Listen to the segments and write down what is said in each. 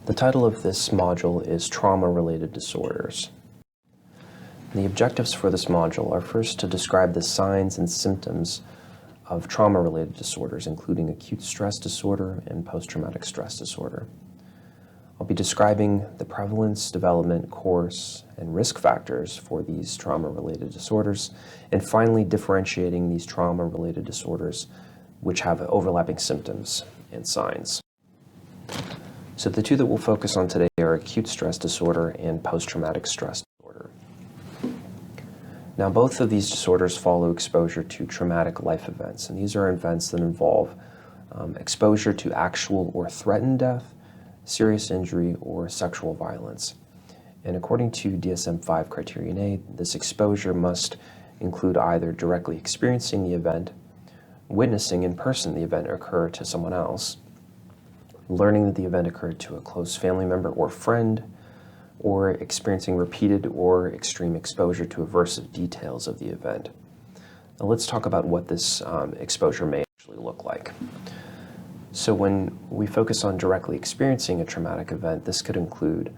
The title of this module is Trauma-Related Disorders. The objectives for this module are first to describe the signs and symptoms of trauma-related disorders, including acute stress disorder and post-traumatic stress disorder. I'll be describing the prevalence, development, course, and risk factors for these trauma-related disorders, and finally differentiating these trauma-related disorders which have overlapping symptoms and signs. So the two that we'll focus on today are acute stress disorder and post-traumatic stress disorder. Now, both of these disorders follow exposure to traumatic life events, and these are events that involve exposure to actual or threatened death, serious injury, or sexual violence. And according to DSM-5 Criterion A, this exposure must include either directly experiencing the event, witnessing in person the event occur to someone else, learning that the event occurred to a close family member or friend, or experiencing repeated or extreme exposure to aversive details of the event. Now let's talk about what this exposure may actually look like. So when we focus on directly experiencing a traumatic event, this could include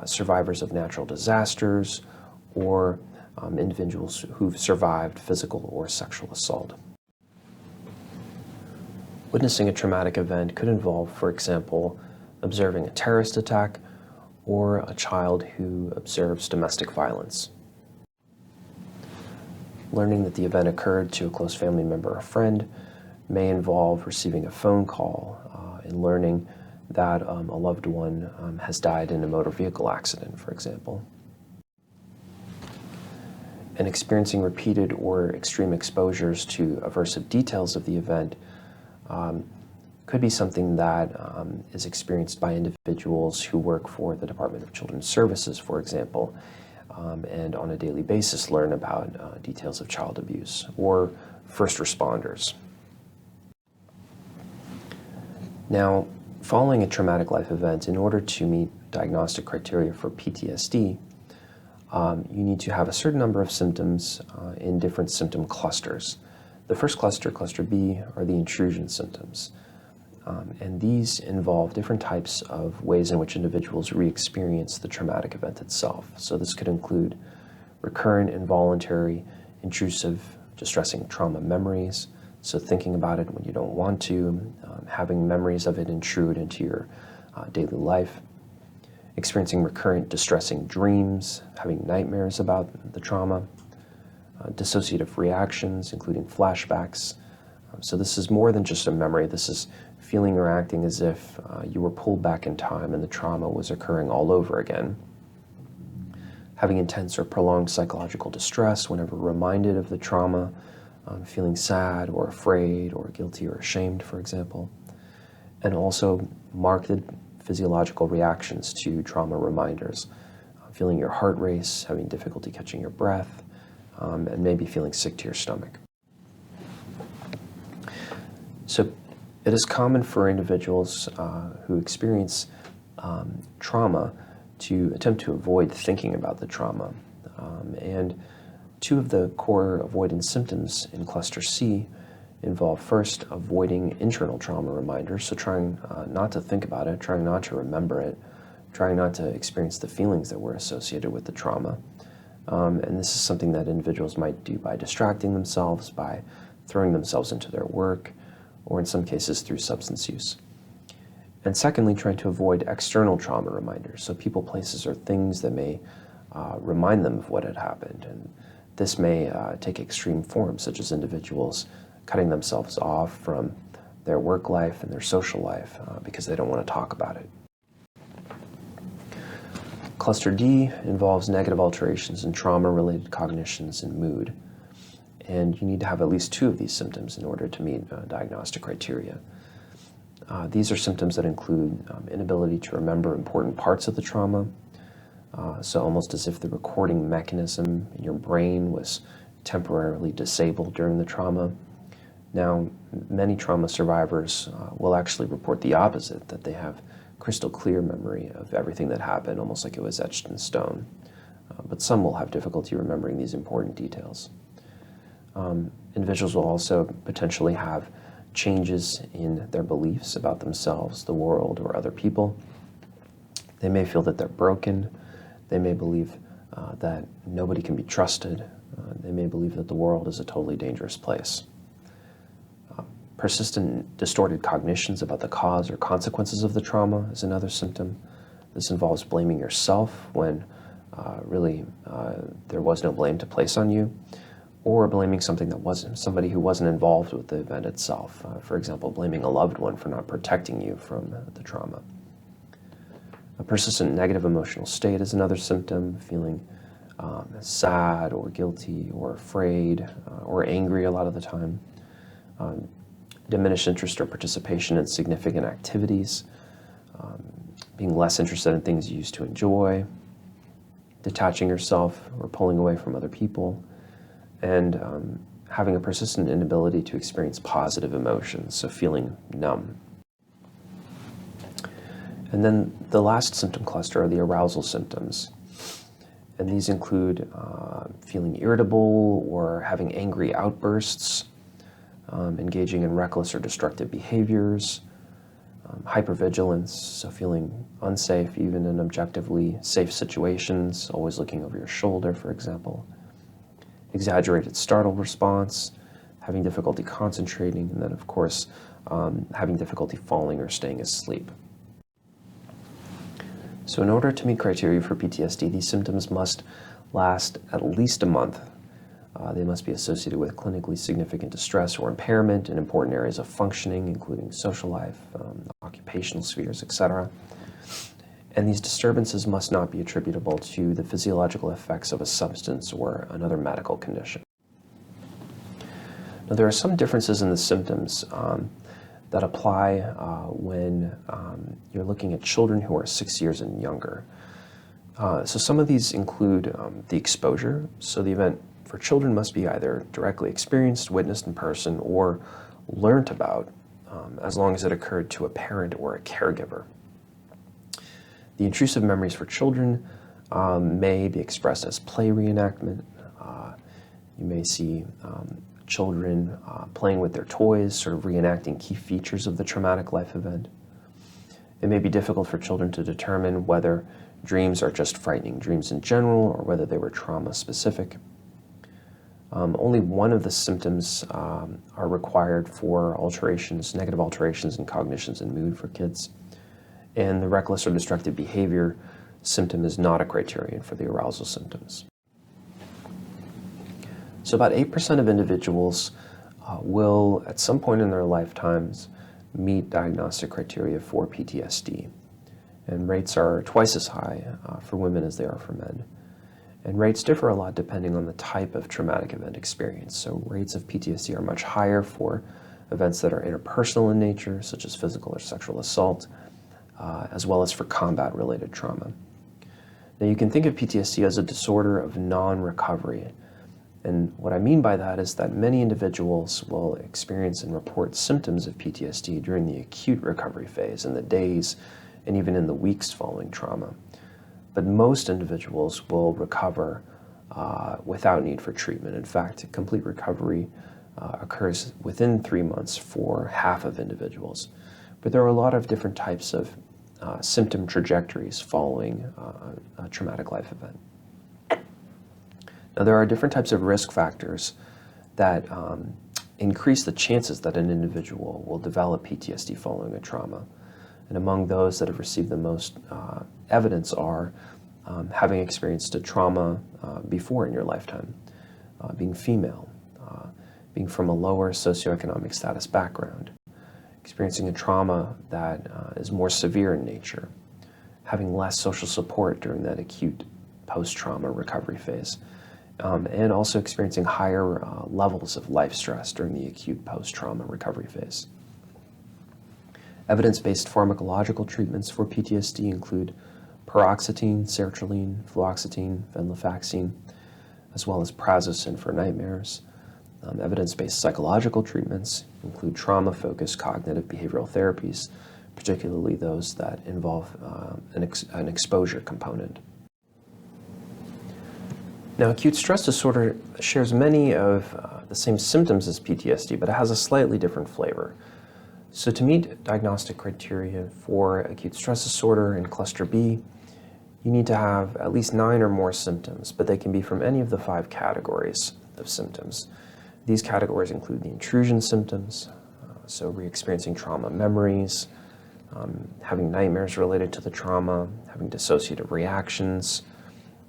survivors of natural disasters or individuals who've survived physical or sexual assault. Witnessing a traumatic event could involve, for example, observing a terrorist attack or a child who observes domestic violence. Learning that the event occurred to a close family member or friend may involve receiving a phone call and learning that a loved one has died in a motor vehicle accident, for example. And experiencing repeated or extreme exposures to aversive details of the event could be something that is experienced by individuals who work for the Department of Children's Services, for example, and on a daily basis learn about details of child abuse, or first responders. Now, following a traumatic life event, in order to meet diagnostic criteria for PTSD, you need to have a certain number of symptoms in different symptom clusters. The first cluster, cluster B, are the intrusion symptoms. And these involve different types of ways in which individuals re-experience the traumatic event itself. So this could include recurrent, involuntary, intrusive, distressing trauma memories. So thinking about it when you don't want to, having memories of it intrude into your daily life, experiencing recurrent distressing dreams, having nightmares about the trauma, dissociative reactions, including flashbacks. So this is more than just a memory. This is feeling or acting as if you were pulled back in time and the trauma was occurring all over again. Having intense or prolonged psychological distress whenever reminded of the trauma, feeling sad or afraid or guilty or ashamed, for example. And also marked physiological reactions to trauma reminders, feeling your heart race, having difficulty catching your breath, and maybe feeling sick to your stomach. So it is common for individuals who experience trauma to attempt to avoid thinking about the trauma. And two of the core avoidance symptoms in cluster C involve first avoiding internal trauma reminders, so trying not to think about it, trying not to remember it, trying not to experience the feelings that were associated with the trauma. And this is something that individuals might do by distracting themselves, by throwing themselves into their work, or in some cases through substance use. And secondly, trying to avoid external trauma reminders, so people, places, or things that may remind them of what had happened. And this may take extreme forms, such as individuals cutting themselves off from their work life and their social life because they don't want to talk about it. Cluster D involves negative alterations in trauma-related cognitions and mood. And you need to have at least two of these symptoms in order to meet diagnostic criteria. These are symptoms that include inability to remember important parts of the trauma, so almost as if the recording mechanism in your brain was temporarily disabled during the trauma. Now, many trauma survivors will actually report the opposite, that they have crystal clear memory of everything that happened, almost like it was etched in stone. But some will have difficulty remembering these important details. Individuals will also potentially have changes in their beliefs about themselves, the world, or other people. They may feel that they're broken. They may believe that nobody can be trusted. They may believe that the world is a totally dangerous place. Persistent distorted cognitions about the cause or consequences of the trauma is another symptom. This involves blaming yourself when really there was no blame to place on you, or blaming somebody who wasn't involved with the event itself. For example, blaming a loved one for not protecting you from the trauma. A persistent negative emotional state is another symptom, feeling sad or guilty or afraid or angry a lot of the time. Diminished interest or participation in significant activities, being less interested in things you used to enjoy, detaching yourself or pulling away from other people, and having a persistent inability to experience positive emotions, so feeling numb. And then the last symptom cluster are the arousal symptoms. And these include feeling irritable or having angry outbursts, engaging in reckless or destructive behaviors, hypervigilance, so feeling unsafe even in objectively safe situations, always looking over your shoulder, for example. Exaggerated startle response, having difficulty concentrating, and then, of course, having difficulty falling or staying asleep. So in order to meet criteria for PTSD, these symptoms must last at least a month. They must be associated with clinically significant distress or impairment in important areas of functioning, including social life, occupational spheres, etc. And these disturbances must not be attributable to the physiological effects of a substance or another medical condition. Now, there are some differences in the symptoms that apply when you're looking at children who are 6 years and younger. So some of these include the exposure. So the event for children must be either directly experienced, witnessed in person, or learnt about, as long as it occurred to a parent or a caregiver. The intrusive memories for children may be expressed as play reenactment. You may see children playing with their toys, sort of reenacting key features of the traumatic life event. It may be difficult for children to determine whether dreams are just frightening dreams in general or whether they were trauma-specific. Only one of the symptoms are required for negative alterations in cognitions and mood for kids. And the reckless or destructive behavior symptom is not a criterion for the arousal symptoms. So about 8% of individuals will, at some point in their lifetimes, meet diagnostic criteria for PTSD. And rates are twice as high for women as they are for men. And rates differ a lot depending on the type of traumatic event experience. So rates of PTSD are much higher for events that are interpersonal in nature, such as physical or sexual assault, as well as for combat-related trauma. Now, you can think of PTSD as a disorder of non-recovery. And what I mean by that is that many individuals will experience and report symptoms of PTSD during the acute recovery phase, in the days and even in the weeks following trauma. But most individuals will recover without need for treatment. In fact, complete recovery occurs within 3 months for half of individuals. But there are a lot of different types of symptom trajectories following a traumatic life event. Now, there are different types of risk factors that increase the chances that an individual will develop PTSD following a trauma. And among those that have received the most evidence are having experienced a trauma before in your lifetime, being female, being from a lower socioeconomic status background, experiencing a trauma that is more severe in nature, having less social support during that acute post-trauma recovery phase, and also experiencing higher levels of life stress during the acute post-trauma recovery phase. Evidence-based pharmacological treatments for PTSD include paroxetine, sertraline, fluoxetine, venlafaxine, as well as prazosin for nightmares. Evidence-based psychological treatments include trauma-focused cognitive behavioral therapies, particularly those that involve an exposure component. Now, acute stress disorder shares many of the same symptoms as PTSD, but it has a slightly different flavor. So to meet diagnostic criteria for acute stress disorder in cluster B, you need to have at least 9 or more symptoms, but they can be from any of the 5 categories of symptoms. These categories include the intrusion symptoms, so re-experiencing trauma memories, having nightmares related to the trauma, having dissociative reactions,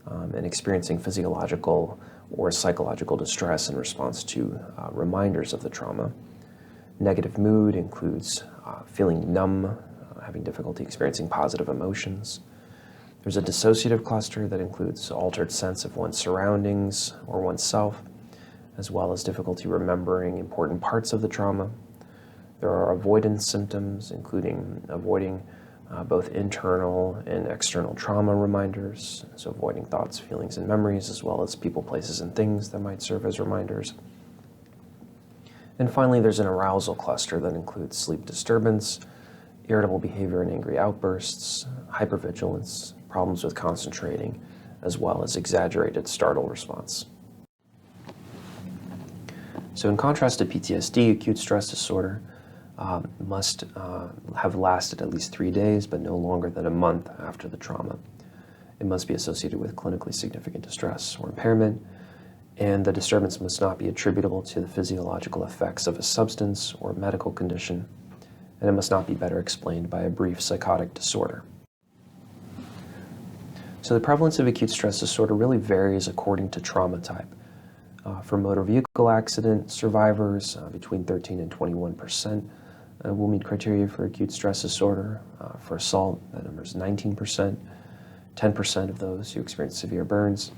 and experiencing physiological or psychological distress in response to reminders of the trauma. Negative mood includes feeling numb, having difficulty experiencing positive emotions. There's a dissociative cluster that includes altered sense of one's surroundings or oneself, as well as difficulty remembering important parts of the trauma. There are avoidance symptoms, including avoiding both internal and external trauma reminders, so avoiding thoughts, feelings, and memories, as well as people, places, and things that might serve as reminders. And finally, there's an arousal cluster that includes sleep disturbance, irritable behavior and angry outbursts, hypervigilance, problems with concentrating, as well as exaggerated startle response. So in contrast to PTSD, acute stress disorder must have lasted at least 3 days, but no longer than a month after the trauma. It must be associated with clinically significant distress or impairment, and the disturbance must not be attributable to the physiological effects of a substance or medical condition, and it must not be better explained by a brief psychotic disorder. So the prevalence of acute stress disorder really varies according to trauma type. For motor vehicle accident survivors, between 13 and 21% will meet criteria for acute stress disorder. For assault, that number is 19%, 10% of those who experience severe burns.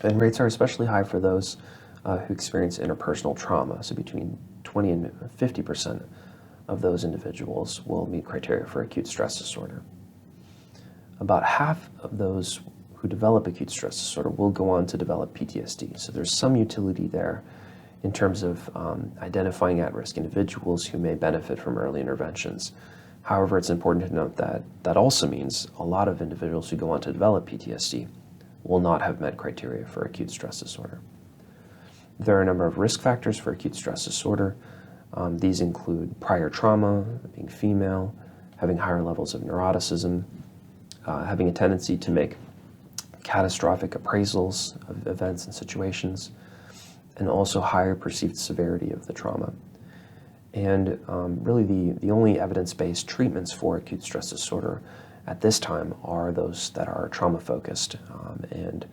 And rates are especially high for those who experience interpersonal trauma, so between 20 and 50% of those individuals will meet criteria for acute stress disorder. About half of those who develop acute stress disorder will go on to develop PTSD. So there's some utility there in terms of identifying at-risk individuals who may benefit from early interventions. However, it's important to note that that also means a lot of individuals who go on to develop PTSD will not have met criteria for acute stress disorder. There are a number of risk factors for acute stress disorder. These include prior trauma, being female, having higher levels of neuroticism, having a tendency to make catastrophic appraisals of events and situations, and also higher perceived severity of the trauma. And really the only evidence-based treatments for acute stress disorder at this time are those that are trauma-focused and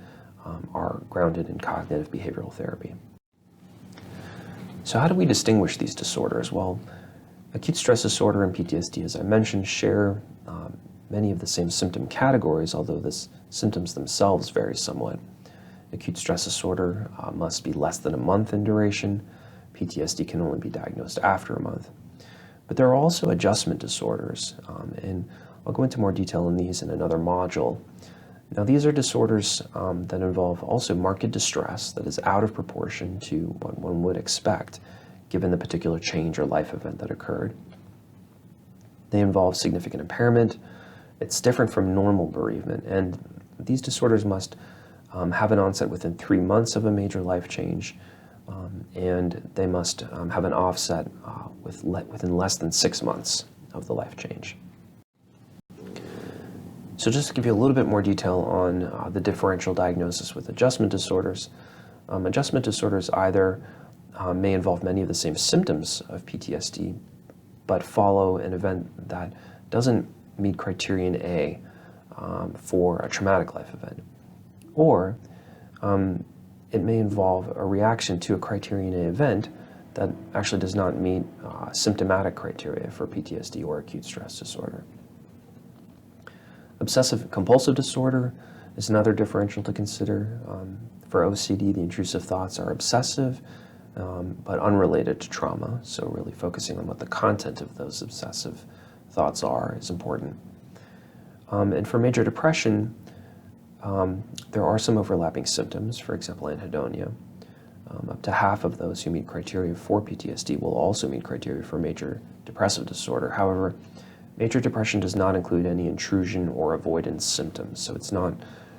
are grounded in cognitive behavioral therapy. So how do we distinguish these disorders? Well, acute stress disorder and PTSD, as I mentioned, share many of the same symptom categories, although the symptoms themselves vary somewhat. Acute stress disorder must be less than a month in duration. PTSD can only be diagnosed after a month. But there are also adjustment disorders, and I'll go into more detail on these in another module. Now, these are disorders that involve also marked distress that is out of proportion to what one would expect given the particular change or life event that occurred. They involve significant impairment. It's different from normal bereavement, and these disorders must have an onset within 3 months of a major life change, and they must have an offset within less than 6 months of the life change. So just to give you a little bit more detail on the differential diagnosis with adjustment disorders, adjustment disorders either may involve many of the same symptoms of PTSD, but follow an event that doesn't meet criterion A for a traumatic life event. Or it may involve a reaction to a criterion A event that actually does not meet symptomatic criteria for PTSD or acute stress disorder. Obsessive compulsive disorder is another differential to consider. For OCD, the intrusive thoughts are obsessive, but unrelated to trauma, so really focusing on what the content of those obsessive thoughts are is important. And for major depression, there are some overlapping symptoms, for example, anhedonia. Up to half of those who meet criteria for PTSD will also meet criteria for major depressive disorder. However, major depression does not include any intrusion or avoidance symptoms, so it's not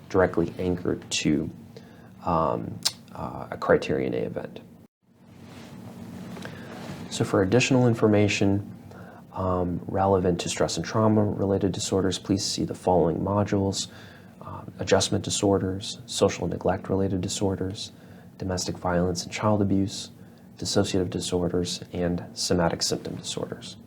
directly anchored to a criterion A event. So for additional information Relevant to stress and trauma-related disorders, please see the following modules: adjustment disorders, social neglect-related disorders, domestic violence and child abuse, dissociative disorders, and somatic symptom disorders.